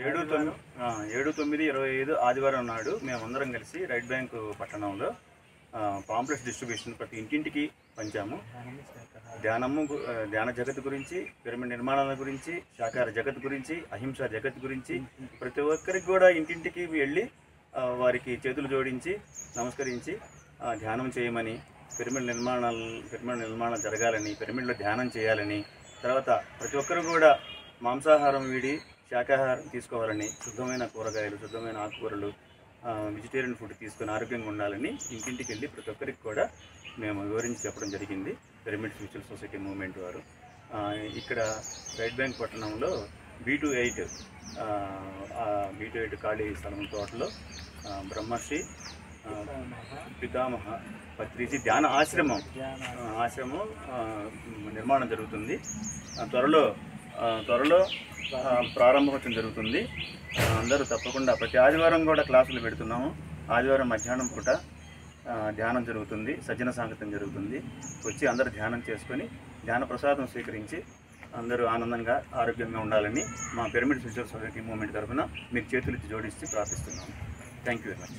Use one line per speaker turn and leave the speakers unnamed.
7/9/25 ఆదివారం నాడు మేమందరం కలిసి రైట్ బ్యాంక్ పట్టణంలో పాంప్లెట్స్ డిస్ట్రిబ్యూషన్ ప్రతి ఇంటింటికి పంచాము. ధ్యాన జగత్ గురించి, పిరమిడ్ నిర్మాణాల గురించి, శాకాహార జగత్ గురించి, అహింస జగత్ గురించి ప్రతి ఒక్కరికి కూడా ఇంటింటికి వెళ్ళి వారికి చేతులు జోడించి నమస్కరించి ధ్యానం చేయమని, పిరమిడ్ నిర్మాణం జరగాలని, పిరమిడ్లో ధ్యానం చేయాలని, తర్వాత ప్రతి ఒక్కరు కూడా మాంసాహారం వీడి శాకాహారం తీసుకోవాలని, శుద్ధమైన కూరగాయలు, శుద్ధమైన ఆకుకూరలు, వెజిటేరియన్ ఫుడ్ తీసుకొని ఆరోగ్యంగా ఉండాలని ఇంటింటికి వెళ్ళి ప్రతి ఒక్కరికి కూడా మేము వివరించి చెప్పడం జరిగింది. పిరమిడ్ స్పిరిచువల్ సొసైటీ మూవ్మెంట్ వారు ఇక్కడ రైట్ బ్యాంక్ పట్టణంలో B28 ఖాళీ స్థలం తోటలో బ్రహ్మశ్రీ పితామహ పత్రిజీ ధ్యాన ఆశ్రమం నిర్మాణం జరుగుతుంది. త్వరలో ప్రారంభోత్సవం జరుగుతుంది. అందరూ తప్పకుండా ప్రతి ఆదివారం కూడా క్లాసులు పెడుతున్నాము. ఆదివారం మధ్యాహ్నం పూట ధ్యానం జరుగుతుంది, సజ్జన సాంగత్యం జరుగుతుంది. వచ్చి అందరూ ధ్యానం చేసుకొని ధ్యాన ప్రసాదం స్వీకరించి అందరూ ఆనందంగా ఆరోగ్యంగా ఉండాలని మా పిరమిడ్ స్పిరిచువల్ సొసైటీ మూవ్మెంట్ తరఫున మీకు చేతులెత్తి జోడించి ప్రార్థిస్తున్నాము. Thank you very much.